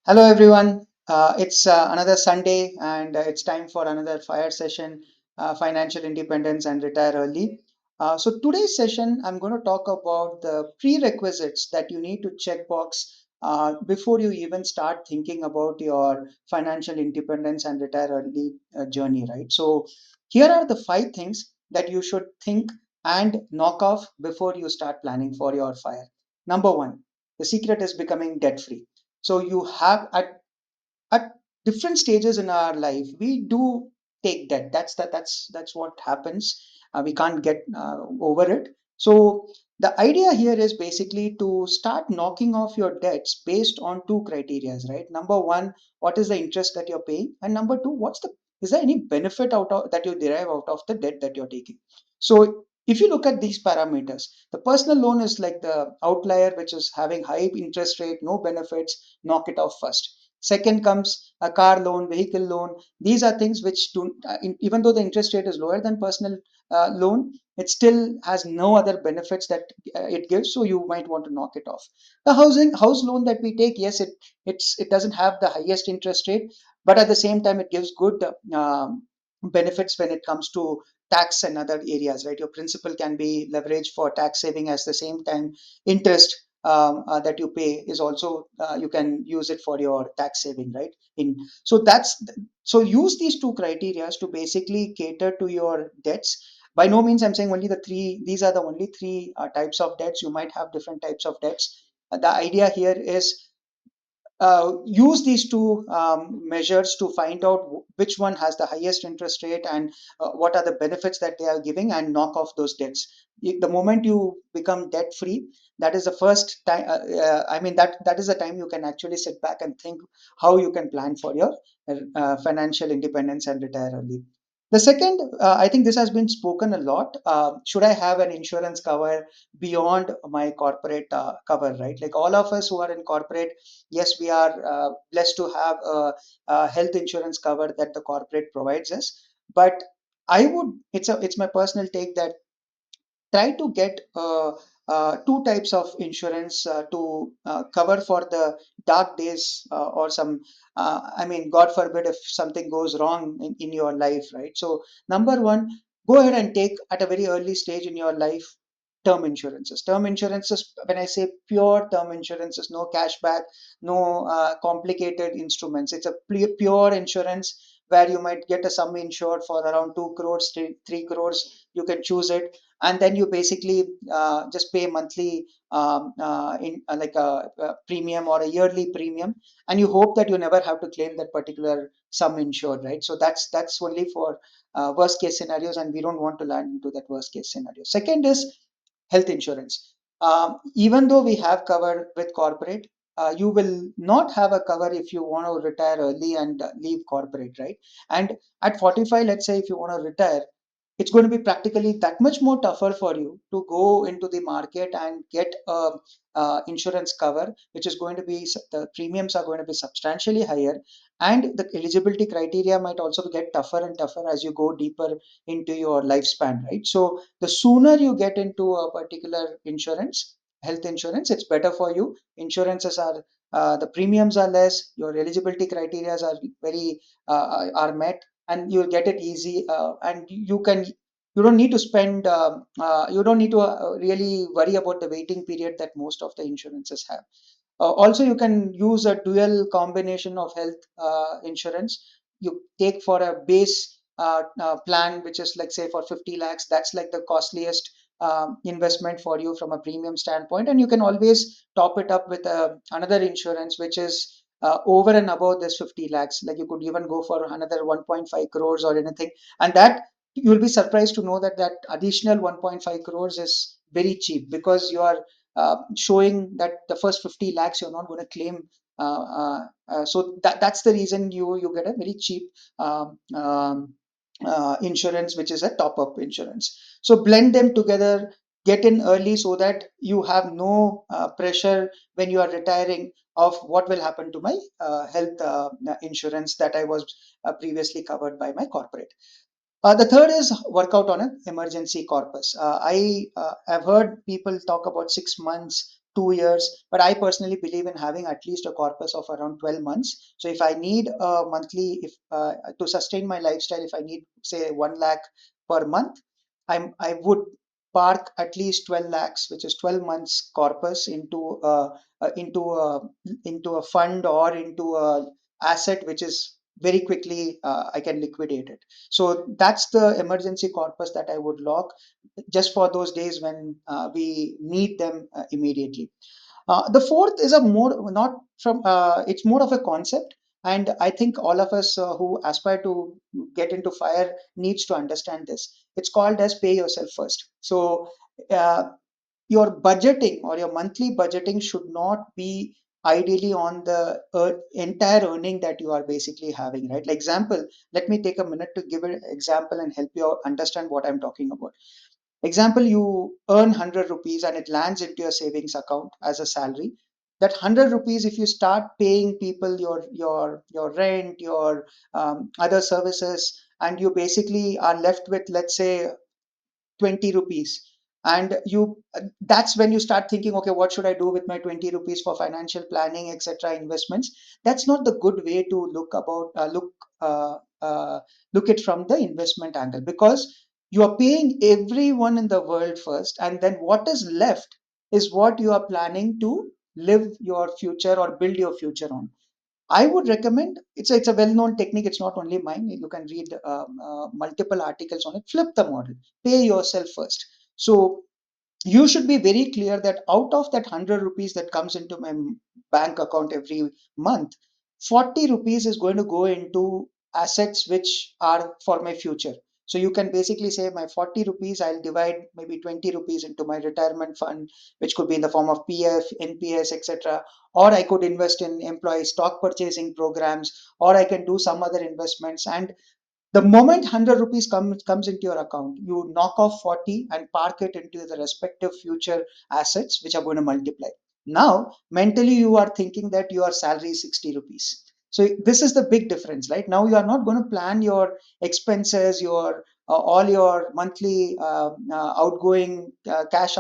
Hello, everyone. It's another Sunday, and it's time for another fire session, financial independence and retire early. So today's session, I'm going to talk about the prerequisites that you need to check box before you even start thinking about your financial independence and retire early journey, right? So here are the five things that you should think and knock off before you start planning for your fire. Number one, the secret is becoming debt free. So you have at different stages in our life we do take debt. That's what happens. We can't get over it. So the idea here is basically to start knocking off your debts based on two criterias, right? Number one, what is the interest that you're paying, and number two, what's the is there any benefit out of that you derive out of the debt that you're taking. So if you look at these parameters, the personal loan is like the outlier, which is having high interest rate, no benefits. Knock it off first. Second comes a car loan, vehicle loan. These are things which do, even though the interest rate is lower than personal loan, it still has no other benefits that it gives. So you might want to knock it off. The house loan that we take, yes, it doesn't have the highest interest rate, but at the same time, it gives good benefits when it comes to tax and other areas, right? Your principal can be leveraged for tax saving. At the same time, interest that you pay is also you can use it for your tax saving, right? In so that's so use these two criteria to basically cater to your debts. By no means I'm saying only the three. These are the only three types of debts. You might have different types of debts. The idea here is use these two measures to find out which one has the highest interest rate and what are the benefits that they are giving, and knock off those debts. The moment you become debt free, that is the first time. I mean that is the time you can actually sit back and think how you can plan for your financial independence and retire early. The second, I think this has been spoken a lot. Should I have an insurance cover beyond my corporate cover, right? Like all of us who are in corporate, yes, we are blessed to have a health insurance cover that the corporate provides us. But it's my personal take that try to get two types of insurance to cover for the dark days, or some I mean, god forbid, if something goes wrong in your life, right? So number one, go ahead and take at a very early stage in your life term insurances. When I say pure term insurances, no cashback, no complicated instruments. It's a pure insurance where you might get a sum insured for around 2 crores, 3 crores. You can choose it, and then you basically just pay monthly, in like a premium or a yearly premium, and you hope that you never have to claim that particular sum insured, right? So that's only for worst case scenarios, and we don't want to land into that worst case scenario. Second is health insurance. Even though we have cover with corporate, you will not have a cover if you want to retire early and leave corporate, right? And at 45, let's say if you want to retire, it's going to be practically that much more tougher for you to go into the market and get a insurance cover, which is going to be, the premiums are going to be substantially higher, and the eligibility criteria might also get tougher and tougher as you go deeper into your lifespan, right? So the sooner you get into a particular insurance, health insurance, it's better for you. Insurances are the premiums are less, your eligibility criteria are very are met, and you'll get it easy, and you don't need to spend you don't need to really worry about the waiting period that most of the insurances have. Also, you can use a dual combination of health insurance. You take for a base plan, which is like say for 50 lakhs. That's like the costliest investment for you from a premium standpoint, and you can always top it up with another insurance which is over and above this 50 lakhs. Like you could even go for another 1.5 crores or anything, and that you'll be surprised to know that that additional 1.5 crores is very cheap, because you are showing that the first 50 lakhs you're not going to claim. So that's the reason you get a very cheap insurance, which is a top up insurance. So blend them together, get in early so that you have no pressure when you are retiring of what will happen to my health insurance that I was previously covered by my corporate. The third is work out on an emergency corpus. I have heard people talk about 6 months 2 years, but I personally believe in having at least a corpus of around 12 months. So if I need a monthly, if to sustain my lifestyle, if I need say 1 lakh per month, I would park at least 12 lakhs, which is 12 months corpus, uh, into a into a fund or into a asset which is very quickly I can liquidate it. So that's the emergency corpus that I would lock just for those days when we need them immediately. The fourth is a more not from it's more of a concept, and I think all of us who aspire to get into fire needs to understand this. It's called as pay yourself first. So uh, your budgeting or your monthly budgeting should not be ideally on the entire earning that you are basically having, right? Like example, let me take a minute to give an example and help you understand what I'm talking about. Example, you earn 100 rupees and it lands into your savings account as a salary. That 100 rupees, if you start paying people your rent, your other services, and you basically are left with, let's say, 20 rupees, and you that's when you start thinking, okay, what should I do with my 20 rupees for financial planning, etc., investments. That's not the good way to uh, uh, look it from the investment angle, because you are paying everyone in the world first, and then what is left is what you are planning to live your future or build your future on. I would recommend, it's a well-known technique. It's not only mine. You can read multiple articles on it. Flip the model. Pay yourself first. So you should be very clear that out of that 100 rupees that comes into my bank account every month, 40 rupees is going to go into assets which are for my future. So you can basically say my 40 rupees, I'll divide maybe 20 rupees into my retirement fund, which could be in the form of PF, NPS, etc. Or I could invest in employee stock purchasing programs, or I can do some other investments. And the moment 100 rupees comes into your account, you knock off 40 and park it into the respective future assets, which are going to multiply. Now, mentally, you are thinking that your salary is 60 rupees. So this is the big difference, right? Now you are not going to plan your expenses, your all your monthly outgoing cash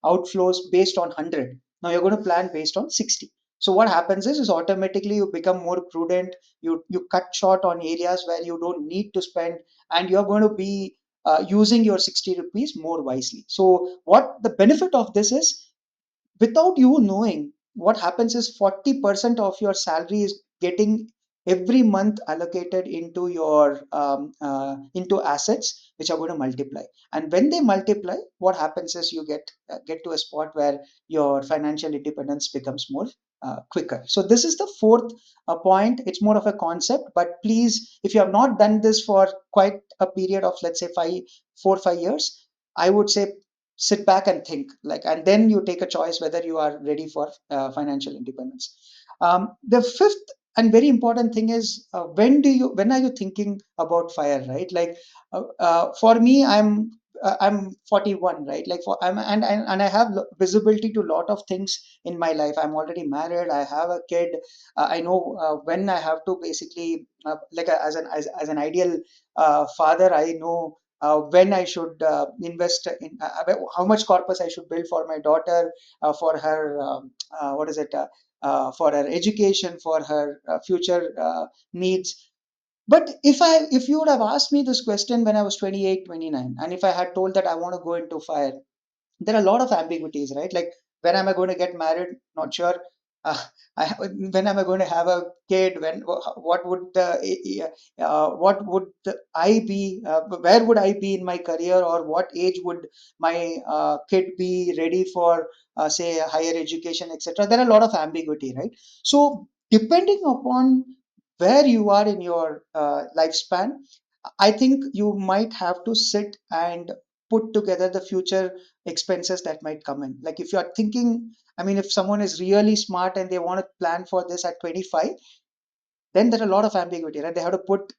outflows based on 100. Now you're going to plan based on 60. So what happens is automatically you become more prudent. You cut short on areas where you don't need to spend, and you're going to be using your 60 rupees more wisely. So what the benefit of this is, without you knowing, what happens is 40% of your salary is getting every month allocated into your into assets which are going to multiply. And when they multiply, what happens is you get to a spot where your financial independence becomes more quicker. So this is the fourth point. It's more of a concept, but please, if you have not done this for quite a period of, let's say, 4 or 5 years, I would say sit back and think, like, and then you take a choice whether you are ready for financial independence. The fifth and very important thing is, when are you thinking about fire, right? Like for me, I'm 41, right? Like for I'm and I have visibility to a lot of things in my life. I'm already married, I have a kid. I know when I have to basically as an ideal father, I know when I should invest in how much corpus I should build for my daughter, for her what is it for her education, for her future needs. But if you would have asked me this question when I was 28, 29, and if I had told that I want to go into fire, there are a lot of ambiguities, right? Like, when am I going to get married? Not sure. Uh, when am I going to have a kid? What would I be? Where would I be in my career, or what age would my kid be ready for, say, higher education, etc.? There are a lot of ambiguity, right? So, depending upon where you are in your lifespan, I think you might have to sit and put together the future expenses that might come in. Like, if you are thinking, I mean, if someone is really smart and they want to plan for this at 25, then there are a lot of ambiguity, right? They have to put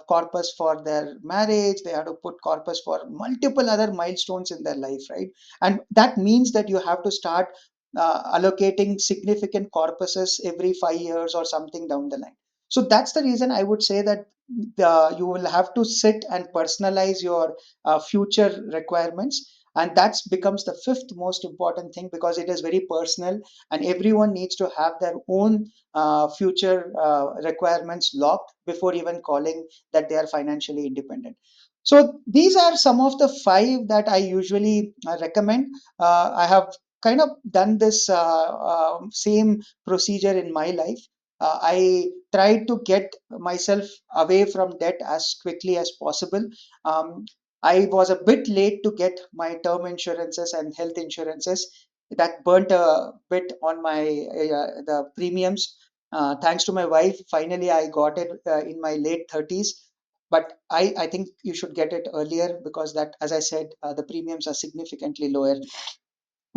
corpus for their marriage, they have to put corpus for multiple other milestones in their life, right? And that means that you have to start allocating significant corpuses every 5 years or something down the line. So that's the reason I would say that you will have to sit and personalize your future requirements. And that becomes the fifth most important thing, because it is very personal and everyone needs to have their own future requirements locked before even calling that they are financially independent. So these are some of the five that I usually recommend. I have kind of done this same procedure in my life. I try to get myself away from debt as quickly as possible. Um, I was a bit late to get my term insurances and health insurances. That burnt a bit on my the premiums. Thanks to my wife, finally I got it in my late 30s. But I think you should get it earlier, because that, as I said, the premiums are significantly lower.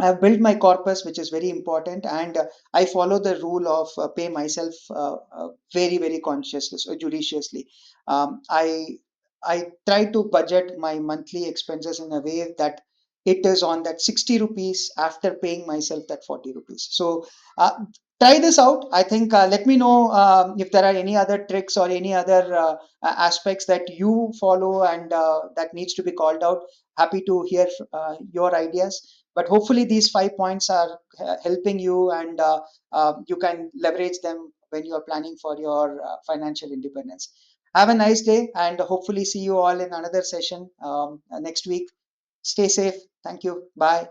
I've built my corpus, which is very important, and I follow the rule of pay myself very, very consciously, so judiciously. I try to budget my monthly expenses in a way that it is on that 60 rupees after paying myself that 40 rupees. So try this out. I think let me know if there are any other tricks or any other aspects that you follow and that needs to be called out. Happy to hear your ideas, but hopefully these 5 points are helping you, and you can leverage them when you are planning for your financial independence. Have a nice day, and hopefully see you all in another session next week. Stay safe. Thank you. Bye.